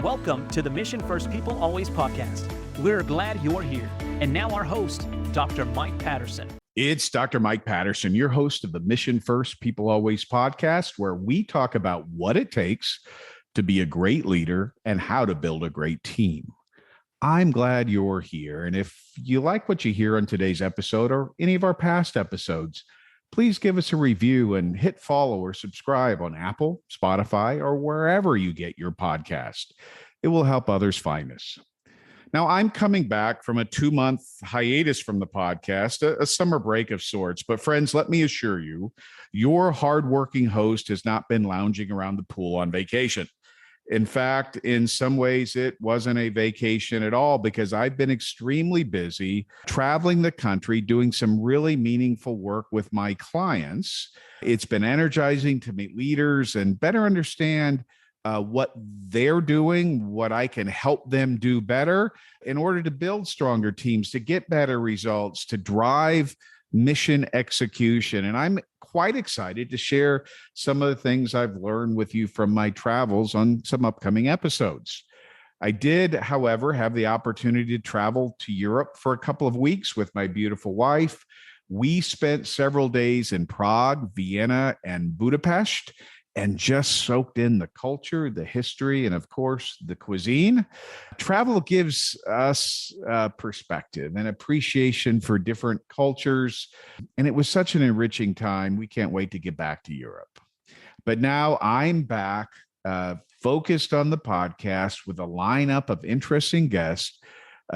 Welcome to the Mission First People Always podcast. We're glad you're here. And now our host, Dr. Mike Patterson. It's Dr. Mike Patterson, your host of the Mission First People Always podcast, where we talk about what it takes to be a great leader and how to build a great team. I'm glad you're here. And if you like what you hear on today's episode or any of our past episodes, please give us a review and hit follow or subscribe on Apple, Spotify, or wherever you get your podcast. It will help others find us. Now, I'm coming back from a 2-month hiatus from the podcast, a summer break of sorts. But friends, let me assure you, your hardworking host has not been lounging around the pool on vacation. In fact, in some ways, it wasn't a vacation at all because I've been extremely busy traveling the country, doing some really meaningful work with my clients. It's been energizing to meet leaders and better understand what they're doing, what I can help them do better in order to build stronger teams, to get better results, to drive mission execution. And I'm quite excited to share some of the things I've learned with you from my travels on some upcoming episodes. I did, however, have the opportunity to travel to Europe for a couple of weeks with my beautiful wife. We spent several days in Prague, Vienna, and Budapest, and just soaked in the culture, the history, and of course, the cuisine. Travel gives us perspective and appreciation for different cultures. And it was such an enriching time. We can't wait to get back to Europe. But now I'm back, focused on the podcast with a lineup of interesting guests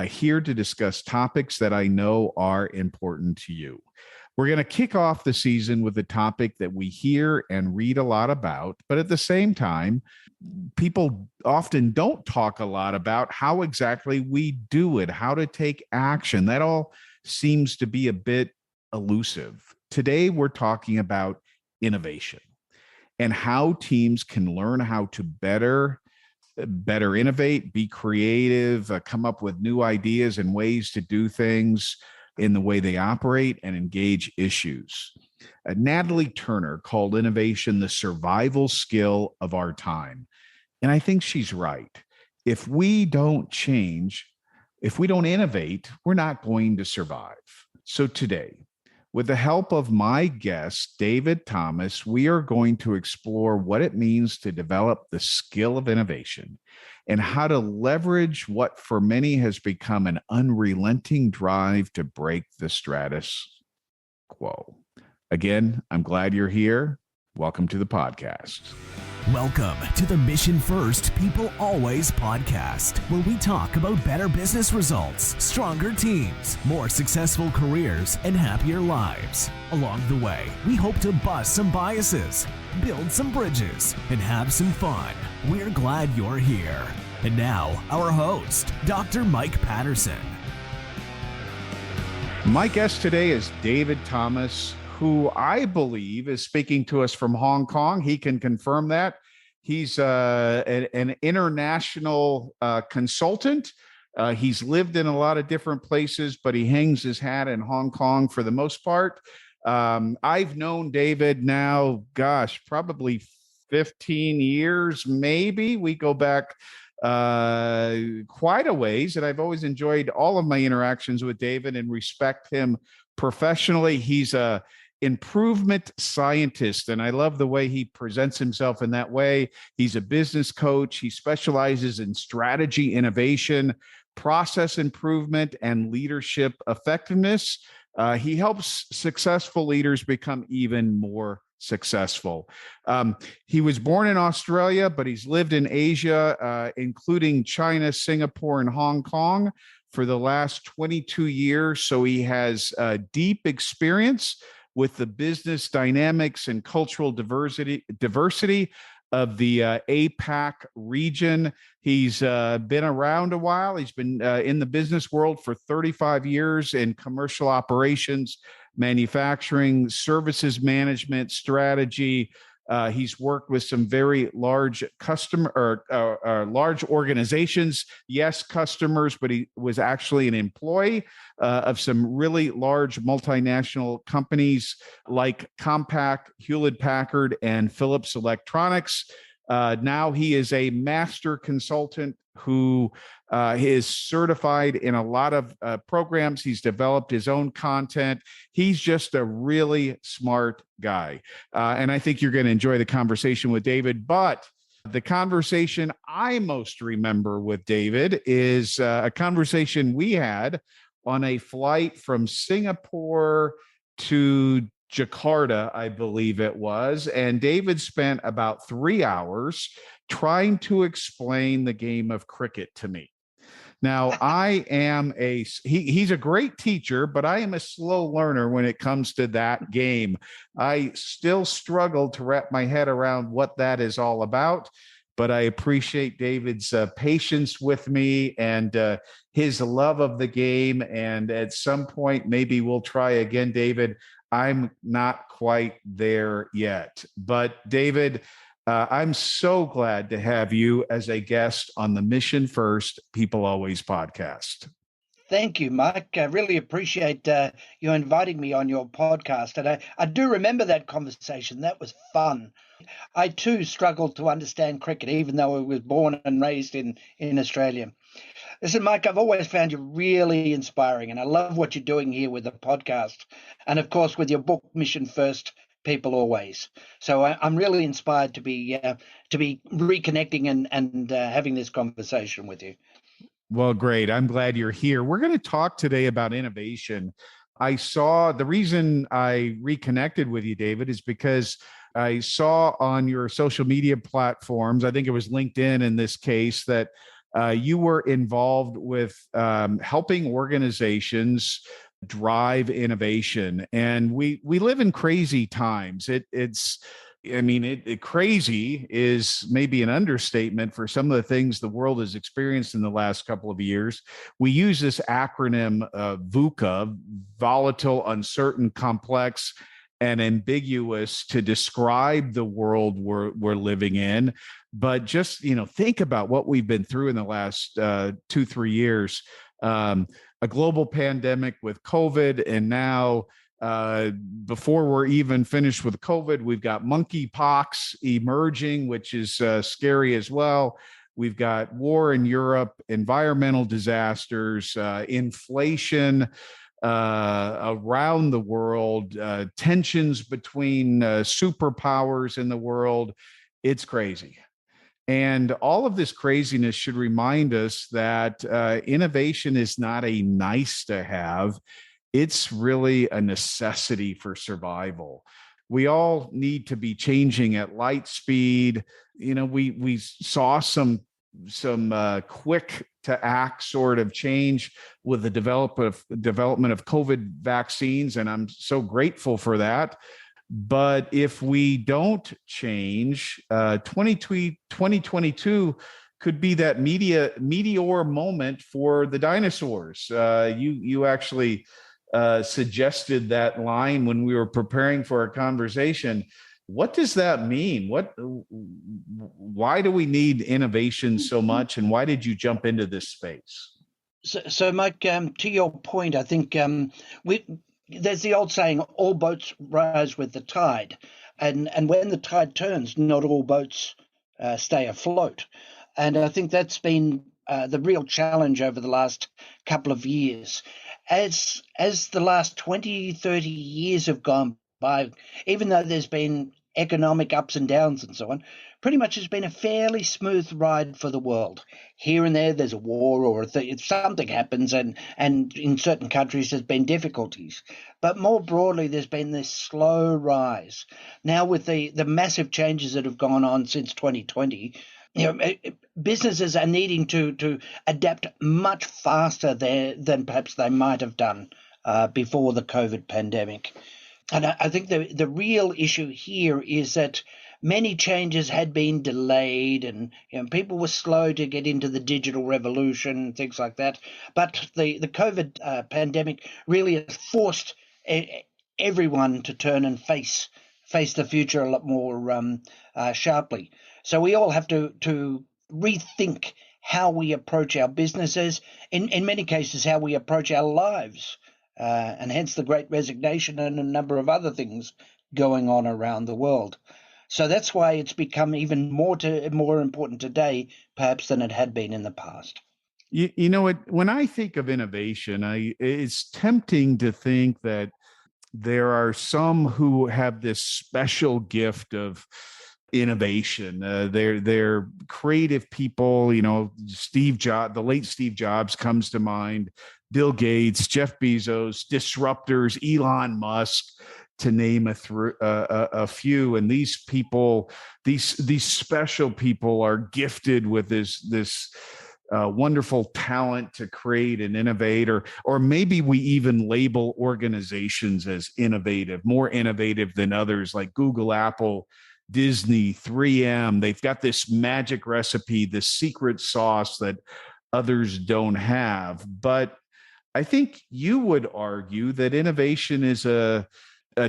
here to discuss topics that I know are important to you. We're going to kick off the season with a topic that we hear and read a lot about, but at the same time, people often don't talk a lot about how exactly we do it, how to take action. That all seems to be a bit elusive. Today, we're talking about innovation and how teams can learn how to better innovate, be creative, come up with new ideas and ways to do things in the way they operate and engage issues. Natalie Turner called innovation the survival skill of our time. And I think she's right. If we don't change, if we don't innovate, we're not going to survive. So today, with the help of my guest, David Thomas, we are going to explore what it means to develop the skill of innovation and how to leverage what for many has become an unrelenting drive to break the status quo. Again, I'm glad you're here. Welcome to the podcast. Welcome to the Mission First People Always podcast, where we talk about better business results, stronger teams, more successful careers, and happier lives. Along the way, we hope to bust some biases, build some bridges, and have some fun. We're glad you're here. And now, our host, Dr. Mike Patterson. My guest today is David Thomas, who I believe is speaking to us from Hong Kong. He can confirm that. He's an international consultant. He's lived in a lot of different places, but he hangs his hat in Hong Kong for the most part. I've known David now, probably 15 years, maybe. We go back quite a ways, and I've always enjoyed all of my interactions with David and respect him professionally. He's a improvement scientist, and I love the way he presents himself in that way. He's a business coach. He specializes in strategy innovation, process improvement, and leadership effectiveness. He helps successful leaders become even more successful. He was born in Australia, but he's lived in Asia, including China, Singapore, and Hong Kong for the last 22 years. So he has deep experience with the business dynamics and cultural diversity of the APAC region. He's been around a while. He's been in the business world for 35 years in commercial operations, manufacturing, services management, strategy. He's worked with some very large large organizations. Yes, customers, but he was actually an employee of some really large multinational companies like Compaq, Hewlett Packard, and Philips Electronics. Now he is a master consultant who is certified in a lot of programs. He's developed his own content. He's just a really smart guy. And I think you're going to enjoy the conversation with David. But the conversation I most remember with David is a conversation we had on a flight from Singapore to Jakarta, I believe it was. And David spent about 3 hours trying to explain the game of cricket to me. Now, he's a great teacher, but I am a slow learner when it comes to that game. I still struggle to wrap my head around what that is all about, but I appreciate David's patience with me and his love of the game. And at some point, maybe we'll try again, David. I'm not quite there yet, but David, I'm so glad to have you as a guest on the Mission First, People Always podcast. Thank you, Mike. I really appreciate you inviting me on your podcast. And I do remember that conversation. That was fun. I, too, struggled to understand cricket, even though I was born and raised in Australia. Listen, Mike, I've always found you really inspiring, and I love what you're doing here with the podcast. And, of course, with your book, Mission First, People Always. So I'm really inspired to be reconnecting and having this conversation with you. Well, great. I'm glad you're here. We're going to talk today about innovation. The reason I reconnected with you, David, is because I saw on your social media platforms, I think it was LinkedIn in this case, that you were involved with helping organizations drive innovation. And we live in crazy times. Crazy is maybe an understatement for some of the things the world has experienced in the last couple of years. We use this acronym VUCA, volatile, uncertain, complex, and ambiguous, to describe the world we're living in. But just, think about what we've been through in the last 2-3 years. A global pandemic with COVID, and now before we're even finished with COVID, we've got monkeypox emerging, which is scary as well. We've got war in Europe, environmental disasters, inflation around the world, tensions between superpowers in the world. It's crazy. And all of this craziness should remind us that innovation is not a nice to have. It's really a necessity for survival. We all need to be changing at light speed. We saw some quick to act sort of change with the development of COVID vaccines, and I'm so grateful for that. But if we don't change, 2022 could be that meteor moment for the dinosaurs. You actually suggested that line when we were preparing for our conversation. What does that mean? Why do we need innovation so much, and why did you jump into this space? So Mike, to your point, I think there's the old saying, all boats rise with the tide. And when the tide turns, not all boats stay afloat. And I think that's been the real challenge over the last couple of years. As the last 20, 30 years have gone by, even though there's been economic ups and downs and so on, pretty much it's been a fairly smooth ride for the world. Here and there's a war or if something happens, and in certain countries there's been difficulties. But more broadly, there's been this slow rise. Now with the massive changes that have gone on since 2020, businesses are needing to adapt much faster than perhaps they might have done before the COVID pandemic. And I think the real issue here is that many changes had been delayed, and people were slow to get into the digital revolution and things like that. But the COVID pandemic really has forced everyone to turn and face the future a lot more sharply. So we all have to rethink how we approach our businesses, in many cases how we approach our lives, and hence the Great Resignation and a number of other things going on around the world. So that's why it's become even more important today, perhaps, than it had been in the past. You know what? When I think of innovation, it's tempting to think that there are some who have this special gift of innovation. They're creative people. You know, Steve Jobs, the late Steve Jobs comes to mind. Bill Gates, Jeff Bezos, disruptors, Elon Musk, to name a few. And these people, these special people, are gifted with this wonderful talent to create and innovate, or maybe we even label organizations as innovative, more innovative than others, like Google, Apple, Disney, 3M. They've got this magic recipe, this secret sauce that others don't have. But I think you would argue that innovation is a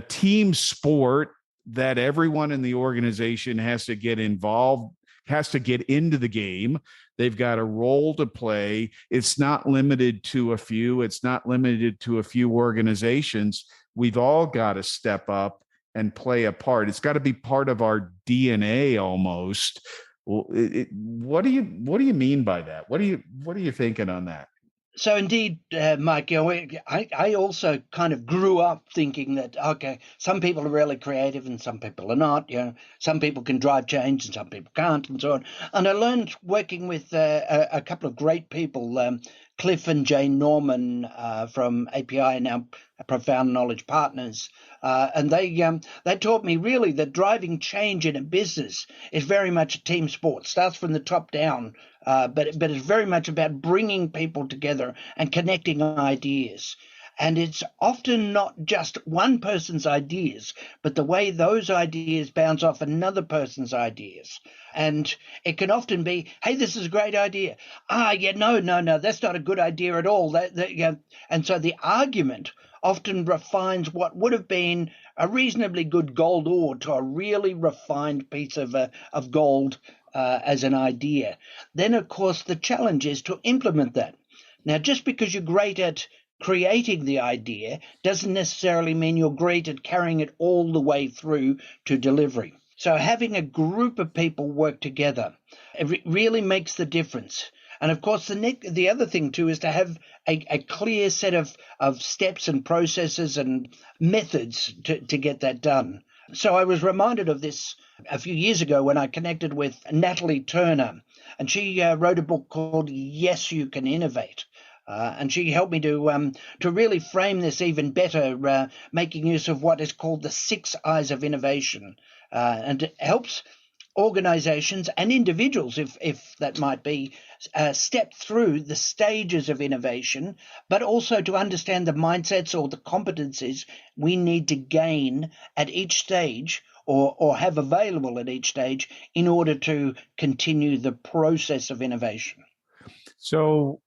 team sport, that everyone in the organization has to get involved, has to get into the game. They've got a role to play. It's not limited to a few. It's not limited to a few organizations. We've all got to step up and play a part. It's got to be part of our DNA almost. What do you mean by that? What are you thinking on that? So indeed, Mike, I also kind of grew up thinking that, okay, some people are really creative and some people are not. Some people can drive change and some people can't, and so on. And I learned working with a couple of great people, Cliff and Jane Norman from API, now Profound Knowledge Partners, and they taught me really that driving change in a business is very much a team sport. Starts from the top down, but it's very much about bringing people together and connecting ideas. And it's often not just one person's ideas, but the way those ideas bounce off another person's ideas. And it can often be, hey, this is a great idea. No, that's not a good idea at all. And so the argument often refines what would have been a reasonably good gold ore to a really refined piece of gold as an idea. Then, of course, the challenge is to implement that. Now, just because you're great at creating the idea doesn't necessarily mean you're great at carrying it all the way through to delivery. So having a group of people work together, it really makes the difference. And of course, the other thing too is to have a clear set of steps and processes and methods to get that done. So I was reminded of this a few years ago when I connected with Natalie Turner, and she wrote a book called Yes, You Can Innovate. And she helped me to really frame this even better, making use of what is called the 6 I's of innovation. And it helps organizations and individuals, if that might be, step through the stages of innovation, but also to understand the mindsets or the competencies we need to gain at each stage or have available at each stage in order to continue the process of innovation. So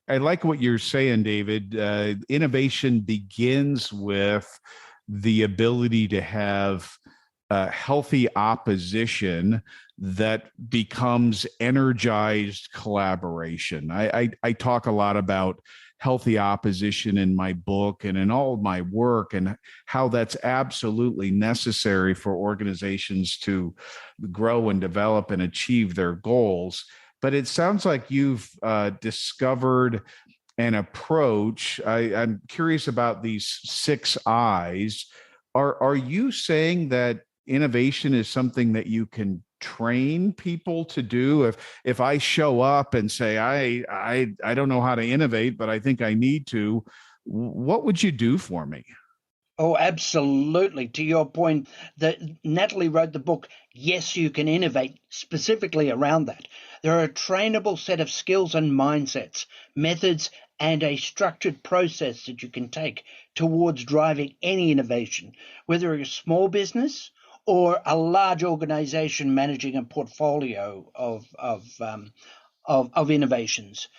I like what you're saying, David. Innovation begins with the ability to have healthy opposition that becomes energized collaboration. I talk a lot about healthy opposition in my book and in all of my work, and how that's absolutely necessary for organizations to grow and develop and achieve their goals. But it sounds like you've discovered an approach. I'm curious about these 6 I's. Are you saying that innovation is something that you can train people to do? If I show up and say, I don't know how to innovate, but I think I need to, what would you do for me? Oh, absolutely. To your point, that Natalie wrote the book, Yes, You Can Innovate, specifically around that. There are a trainable set of skills and mindsets, methods, and a structured process that you can take towards driving any innovation, whether you're a small business or a large organization managing a portfolio of innovations.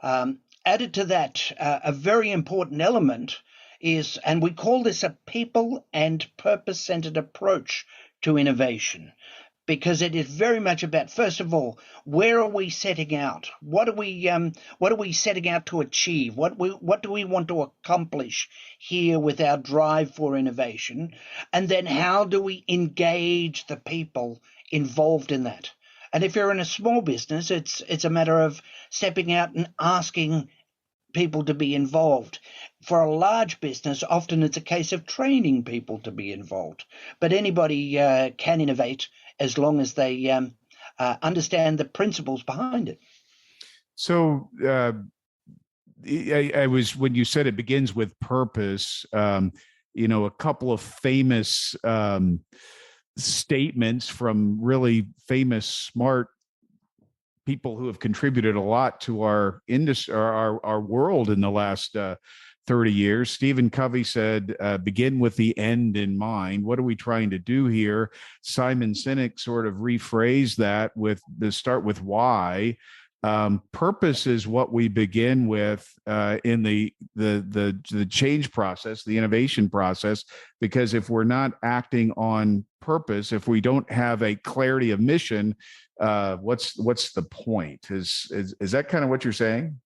Added to that, a very important element is, and we call this a people and purpose-centered approach to innovation. because it is very much about, first of all, where are we setting out? What are we setting out to achieve? What do we want to accomplish here with our drive for innovation? And then how do we engage the people involved in that? And if you're in a small business, it's a matter of stepping out and asking people to be involved. For a large business, often it's a case of training people to be involved. But anybody can innovate as long as they understand the principles behind it. So I was, when you said it begins with purpose, a couple of famous statements from really famous, smart people who have contributed a lot to our industry, our world in the last 30 years. Stephen Covey said, begin with the end in mind. What are we trying to do here? Simon Sinek sort of rephrased that with the start with why. Purpose is what we begin with in the change process, the innovation process, because if we're not acting on purpose, if we don't have a clarity of mission, what's the point? Is that kind of what you're saying?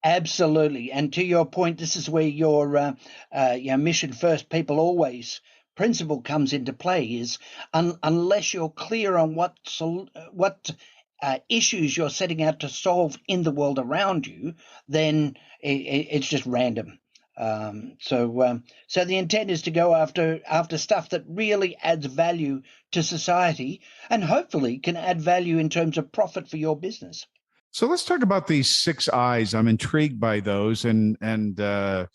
Absolutely. And to your point, this is where your mission first, people always principle comes into play. Is unless you're clear on what issues you're setting out to solve in the world around you, then it's just random. So the intent is to go after stuff that really adds value to society, and hopefully can add value in terms of profit for your business. So let's talk about these 6 I's. I'm intrigued by those, and I'm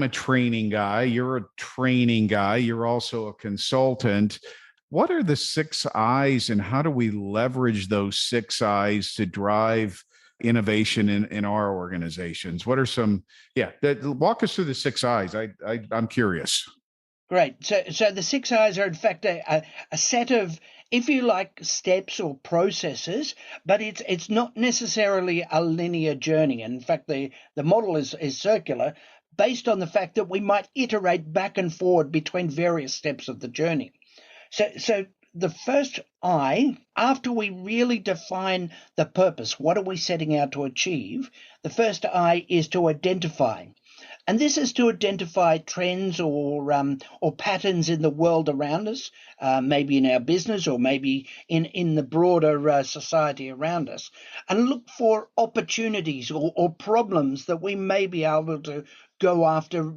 a training guy. You're a training guy. You're also a consultant. What are the 6 I's, and how do we leverage those 6 I's to drive innovation in our organizations? What are some? Walk us through the 6 I's. I'm curious. Great. So the 6 I's are in fact a set of, if you like, steps or processes, but it's not necessarily a linear journey. And in fact, the model is circular, based on the fact that we might iterate back and forward between various steps of the journey. So the first I, after we really define the purpose, what are we setting out to achieve? The first I is to identify. And this is to identify trends or patterns in the world around us, maybe in our business or maybe in the broader society around us, and look for opportunities or problems that we may be able to go after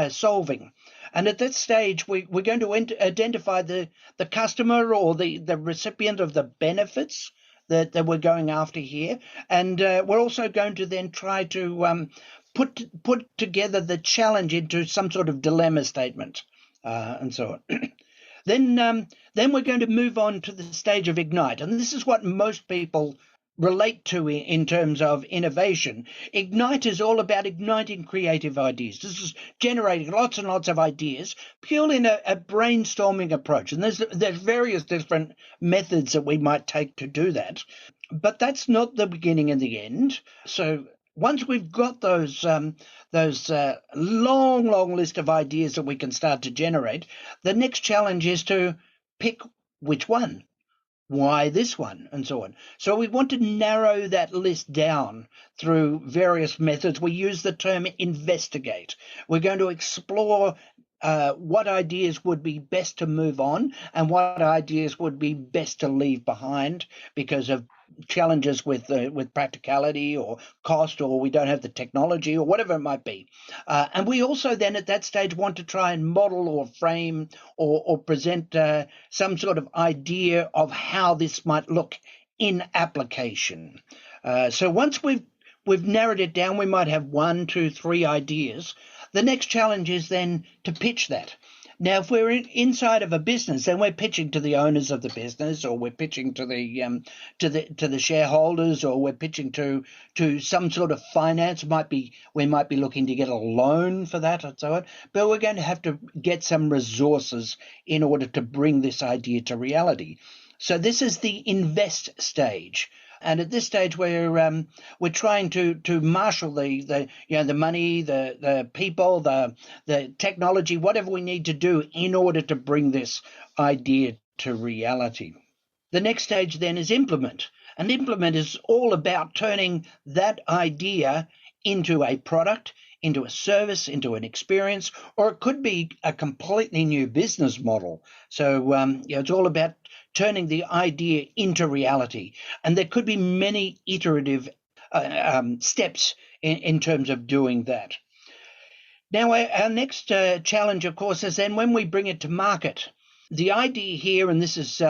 solving. And at that stage, we're going to identify the customer or the recipient of the benefits that we're going after here. And we're also going to then try to put together the challenge into some sort of dilemma statement, and so on. Then we're going to move on to the stage of ignite, and this is what most people relate to in terms of innovation. Ignite is all about igniting creative ideas. This is generating lots and lots of ideas purely in a brainstorming approach, and there's various different methods that we might take to do that, but that's not the beginning and the end. So once we've got those long list of ideas that we can start to generate, the next challenge is to pick which one, why this one, and so on. So we want to narrow that list down through various methods. We use the term investigate. We're going to explore what ideas would be best to move on and what ideas would be best to leave behind because of challenges with practicality or cost, or we don't have the technology or whatever it might be. And we also then at that stage want to try and model or frame or present some sort of idea of how this might look in application. So once we've narrowed it down, we might have 1, 2, 3 ideas. The next challenge is then to pitch that. Now, if we're inside of a business, then we're pitching to the owners of the business, or we're pitching to the shareholders, or we're pitching to some sort of finance. We might be looking to get a loan for that, and so on. But we're going to have to get some resources in order to bring this idea to reality. So this is the invest stage. And at this stage, we're trying to marshal the money, the people, the technology, whatever we need to do in order to bring this idea to reality. The next stage then is implement. And implement is all about turning that idea into a product, into a service, into an experience, or it could be a completely new business model. So it's all about turning the idea into reality. And there could be many iterative steps in terms of doing that. Now, our next challenge, of course, is then when we bring it to market. The idea here, and this is,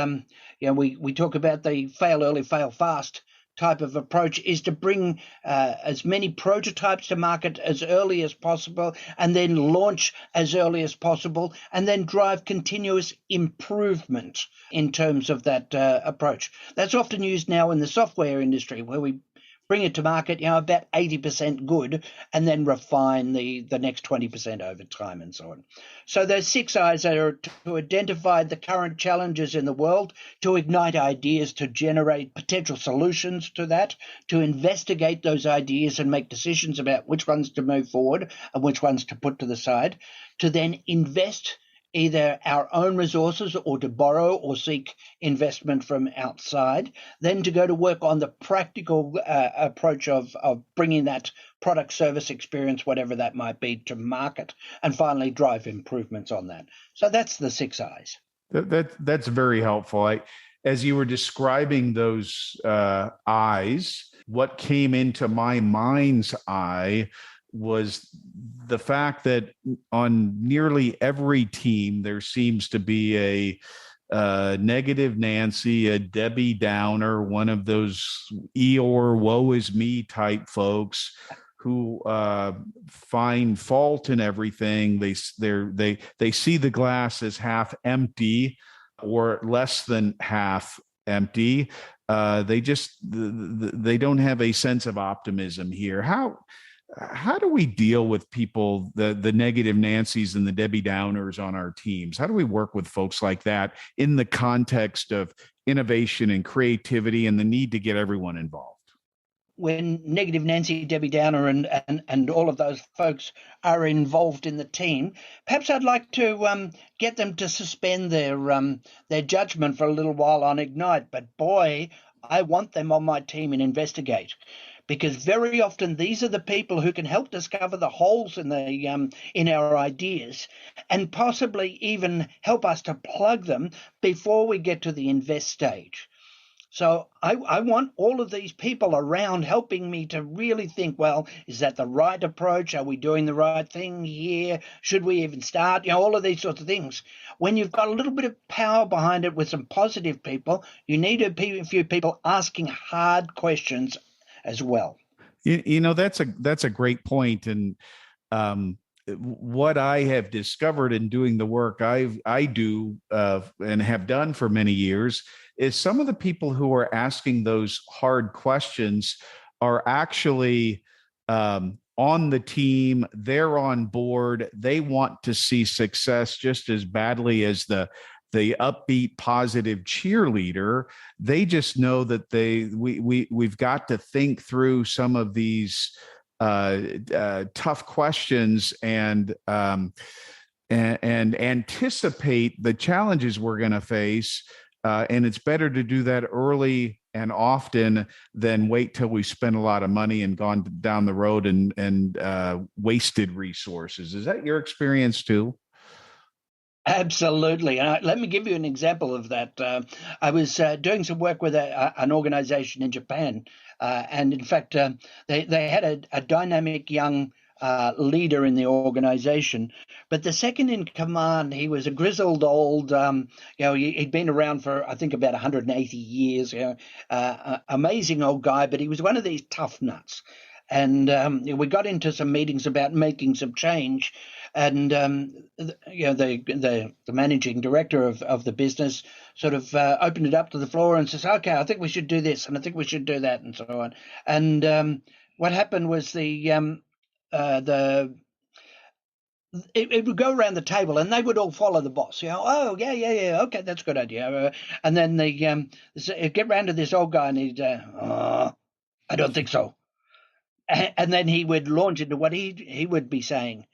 we talk about the fail early, fail fast type of approach, is to bring as many prototypes to market as early as possible, and then launch as early as possible, and then drive continuous improvement in terms of that approach. That's often used now in the software industry, where we bring it to market, about 80% good, and then refine the next 20% over time and so on. So those 6 I's are to identify the current challenges in the world, to ignite ideas, to generate potential solutions to that, to investigate those ideas and make decisions about which ones to move forward and which ones to put to the side, to then invest either our own resources or to borrow or seek investment from outside, then to go to work on the practical approach of bringing that product, service, experience, whatever that might be, to market, and finally drive improvements on that. So that's the 6 I's. That's very helpful. As you were describing those I's, what came into my mind's eye was the fact that on nearly every team, there seems to be a negative Nancy, a Debbie Downer, one of those Eeyore, woe is me type folks who find fault in everything. They see the glass as half empty or less than half empty. They don't have a sense of optimism here. How do we deal with people, the negative Nancys and the Debbie Downers on our teams? How do we work with folks like that in the context of innovation and creativity and the need to get everyone involved? When negative Nancy, Debbie Downer, and all of those folks are involved in the team, perhaps I'd like to get them to suspend their judgment for a little while on Ignite. But boy, I want them on my team and Investigate. Because very often these are the people who can help discover the holes in our ideas, and possibly even help us to plug them before we get to the invest stage. So I want all of these people around helping me to really think, well, is that the right approach? Are we doing the right thing here? Should we even start? All of these sorts of things. When you've got a little bit of power behind it with some positive people, you need a few people asking hard questions as well. That's a great point. And what I have discovered in doing the work I do and have done for many years is some of the people who are asking those hard questions are actually on the team. They're on board. They want to see success just as badly as the upbeat, positive cheerleader. They just know that we've got to think through some of these tough questions and anticipate the challenges we're going to face. And it's better to do that early and often than wait till we spend a lot of money and gone down the road and wasted resources. Is that your experience too? Absolutely. Let me give you an example of that. I was doing some work with an organization in Japan. And in fact, they had a dynamic young leader in the organization. But the second in command, he was a grizzled old, he'd been around for, I think, about 180 years, amazing old guy, but he was one of these tough nuts. And we got into some meetings about making some change. And the managing director of the business sort of opened it up to the floor and says, "Okay, I think we should do this, and I think we should do that," and so on. And what happened was it would go around the table, and they would all follow the boss. Oh yeah, okay, that's a good idea. And then they get round to this old guy, and he'd, I don't think so. And then he would launch into what he would be saying.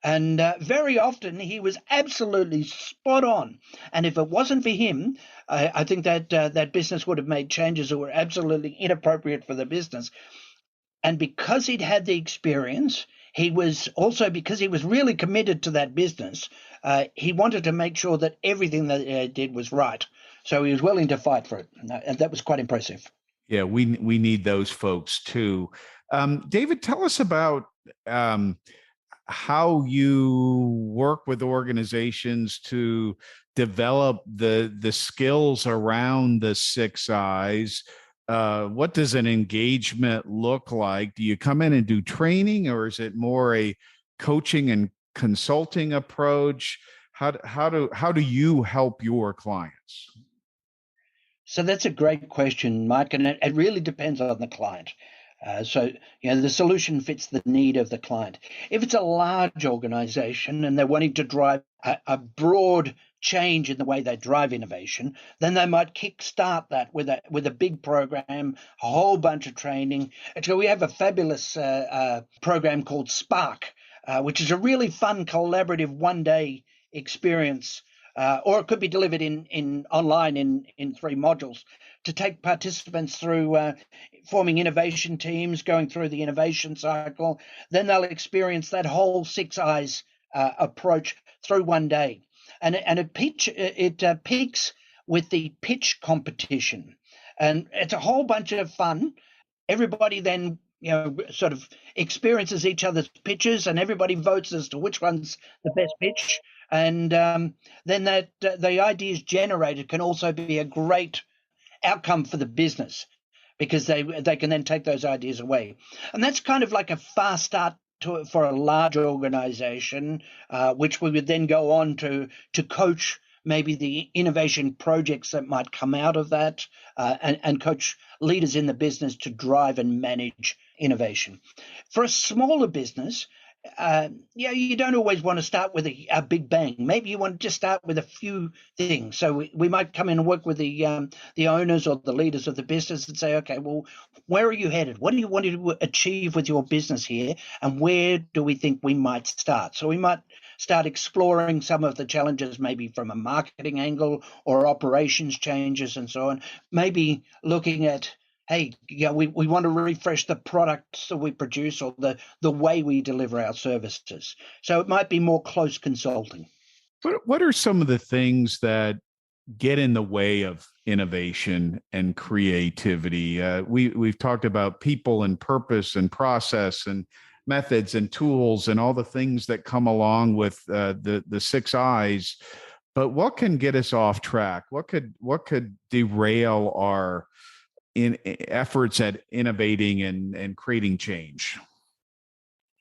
And very often he was absolutely spot on. And if it wasn't for him, I think that that business would have made changes that were absolutely inappropriate for the business. And because he'd had the experience, he was also, because he was really committed to that business, he wanted to make sure that everything that he did was right. So he was willing to fight for it. And that was quite impressive. Yeah, we need those folks too. David, tell us about how you work with organizations to develop the skills around the 6 I's. What does an engagement look like? Do you come in and do training, or is it more a coaching and consulting approach? How do you help your clients? So that's a great question, Mike, and it really depends on the client. The solution fits the need of the client. If it's a large organization and they're wanting to drive a broad change in the way they drive innovation, then they might kickstart that with a big program, a whole bunch of training. Actually, we have a fabulous program called Spark, which is a really fun, collaborative one-day experience. Or it could be delivered in online in 3 modules to take participants through forming innovation teams, going through the innovation cycle. Then they'll experience that whole 6 I's approach through one day. And it peaks with the pitch competition. And it's a whole bunch of fun. Everybody then sort of experiences each other's pitches, and everybody votes as to which one's the best pitch. And then that the ideas generated can also be a great outcome for the business, because they can then take those ideas away. And that's kind of like a fast start for a large organization, which we would then go on to coach maybe the innovation projects that might come out of that, and coach leaders in the business to drive and manage innovation. For a smaller business, you don't always want to start with a big bang. Maybe you want to just start with a few things. So we might come in and work with the owners or the leaders of the business and say, okay, well, where are you headed? What do you want to achieve with your business here? And where do we think we might start? So we might start exploring some of the challenges, maybe from a marketing angle or operations changes and so on. Maybe looking at, hey, we want to refresh the products that we produce or the way we deliver our services. So it might be more close consulting. What are some of the things that get in the way of innovation and creativity? We've talked about people and purpose and process and methods and tools and all the things that come along with the 6 I's. But what can get us off track? What could derail our in efforts at innovating and creating change?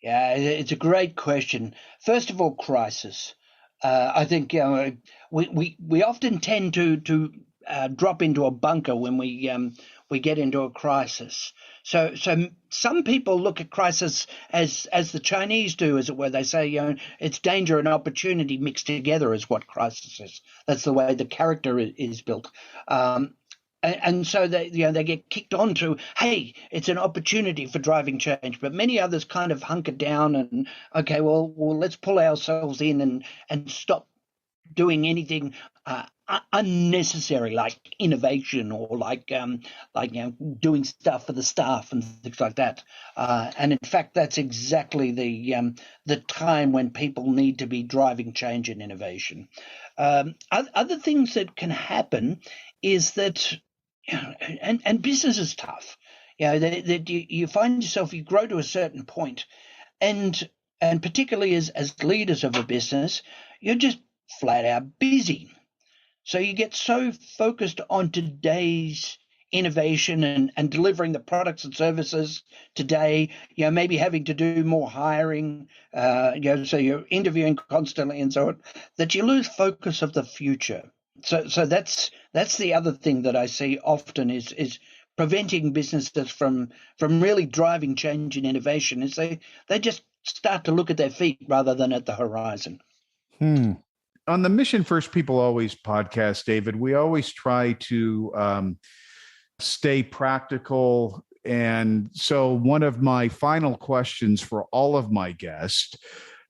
Yeah, it's a great question. First of all, crisis. I think we often tend to drop into a bunker when we get into a crisis. So some people look at crisis as the Chinese do, as it were. They say, it's danger and opportunity mixed together is what crisis is. That's the way the character is built. And so they get kicked on to, hey, it's an opportunity for driving change. But many others kind of hunker down and, okay, well, let's pull ourselves in and stop doing anything unnecessary, like innovation or like doing stuff for the staff and things like that. And in fact, that's exactly the time when people need to be driving change and innovation. Other things that can happen is that, and business is tough. That you find yourself, you grow to a certain point, and particularly as leaders of a business, you're just flat out busy. So you get so focused on today's innovation and delivering the products and services today, maybe having to do more hiring, so you're interviewing constantly and so on, that you lose focus of the future. So that's the other thing that I see often is preventing businesses from really driving change and innovation, is they just start to look at their feet rather than at the horizon. On the Mission First People Always podcast, David, we always try to stay practical. And so one of my final questions for all of my guests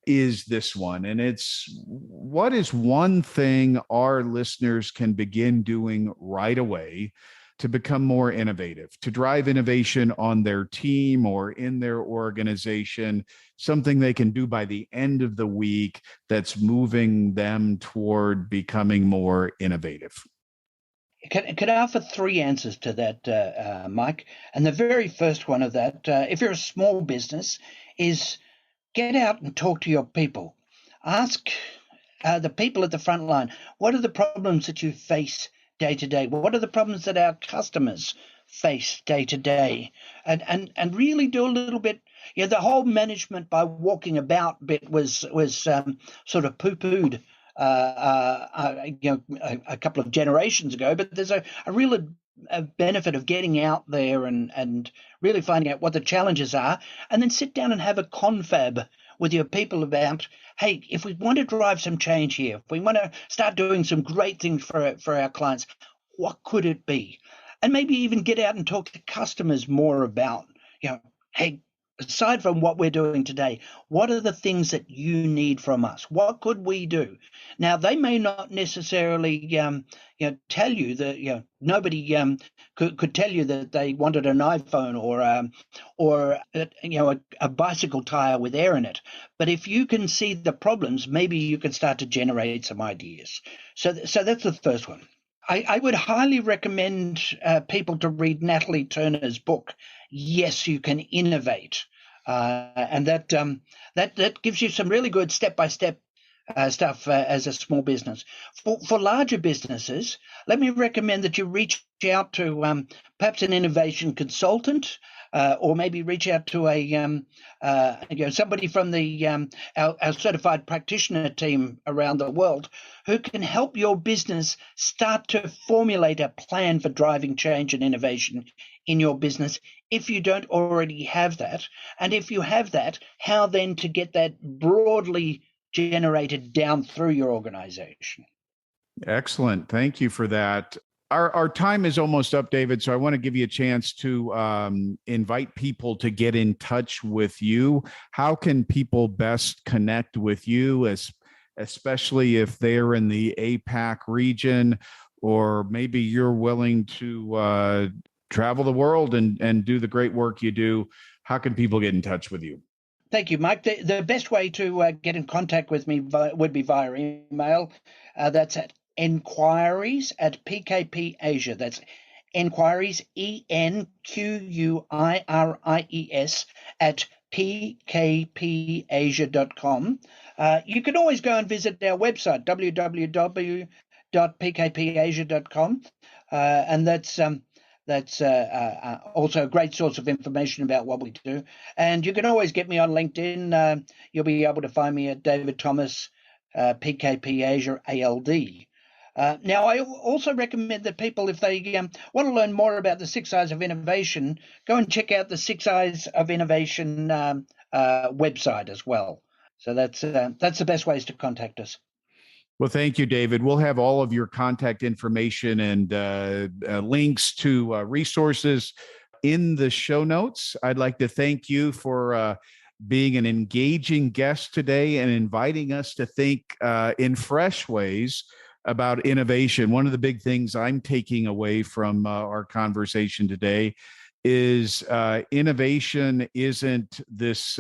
is this one. And it's, what is one thing our listeners can begin doing right away to become more innovative, to drive innovation on their team or in their organization, something they can do by the end of the week that's moving them toward becoming more innovative? Can I offer three answers to that, Mike? And the very first one of that, if you're a small business, is get out and talk to your people. Ask the people at the front line, what are the problems that you face day to day? What are the problems that our customers face day to day? And really do a little bit. The whole management by walking about bit was sort of poo-pooed a couple of generations ago, but there's a real benefit of getting out there and really finding out what the challenges are, and then sit down and have a confab with your people about, hey, if we want to drive some change here, if we want to start doing some great things for our clients, what could it be? And maybe even get out and talk to customers more about, hey, aside from what we're doing today, what are the things that you need from us? What could we do? Now, they may not necessarily, tell you that, nobody could tell you that they wanted an iPhone or a bicycle tire with air in it. But if you can see the problems, maybe you can start to generate some ideas. So that's the first one. I would highly recommend people to read Natalie Turner's book, Yes, You Can Innovate. And that gives you some really good step-by-step stuff as a small business. For larger businesses, let me recommend that you reach out to perhaps an innovation consultant, or maybe reach out to somebody from our certified practitioner team around the world who can help your business start to formulate a plan for driving change and innovation in your business if you don't already have that. And if you have that, how then to get that broadly generated down through your organization. Excellent. Thank you for that. Our time is almost up, David, so I want to give you a chance to invite people to get in touch with you. How can people best connect with you, especially if they're in the APAC region, or maybe you're willing to travel the world and do the great work you do? How can people get in touch with you? Thank you, Mike. The best way to get in contact with me would be via email. That's at enquiries at PKP Asia. That's enquiries, ENQUIRIES at pkpasia.com. You can always go and visit our website, www.pkpasia.com, and that's also a great source of information about what we do. And you can always get me on LinkedIn. You'll be able to find me at David Thomas, PKP Asia, ALD. Now, I also recommend that people, if they want to learn more about the 6 Eyes of Innovation, go and check out the 6 Eyes of Innovation website as well. So that's the best ways to contact us. Well, thank you, David. We'll have all of your contact information and links to resources in the show notes. I'd like to thank you for being an engaging guest today and inviting us to think in fresh ways about innovation. One of the big things I'm taking away from our conversation today is innovation isn't this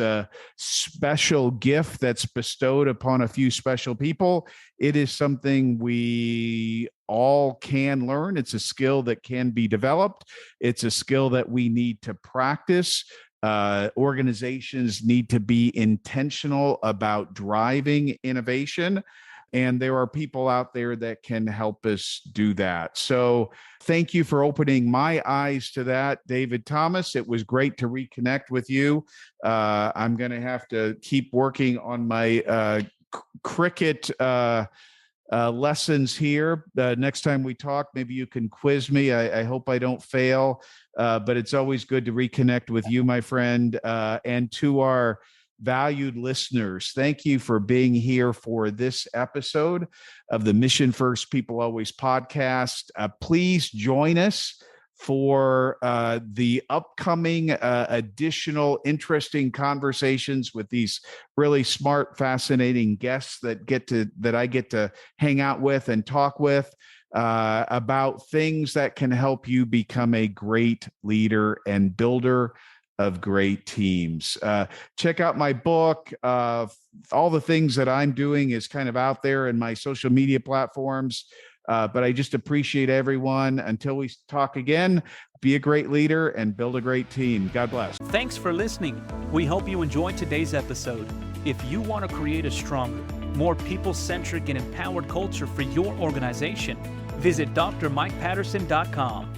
special gift that's bestowed upon a few special people. It is something we all can learn. It's a skill that can be developed. It's a skill that we need to practice. Organizations need to be intentional about driving innovation. And there are people out there that can help us do that. So thank you for opening my eyes to that, David Thomas. It was great to reconnect with you. I'm going to have to keep working on my cricket lessons here. Next time we talk, maybe you can quiz me. I hope I don't fail, but it's always good to reconnect with you, my friend, and to our valued listeners. Thank you for being here for this episode of the Mission First People Always podcast. Please join us for the upcoming additional interesting conversations with these really smart, fascinating guests that I get to hang out with and talk with about things that can help you become a great leader and builder of great teams. Check out my book. All the things that I'm doing is kind of out there in my social media platforms. But I just appreciate everyone. Until we talk again, be a great leader and build a great team. God bless. Thanks for listening. We hope you enjoyed today's episode. If you want to create a stronger, more people-centric and empowered culture for your organization, visit drmikepatterson.com.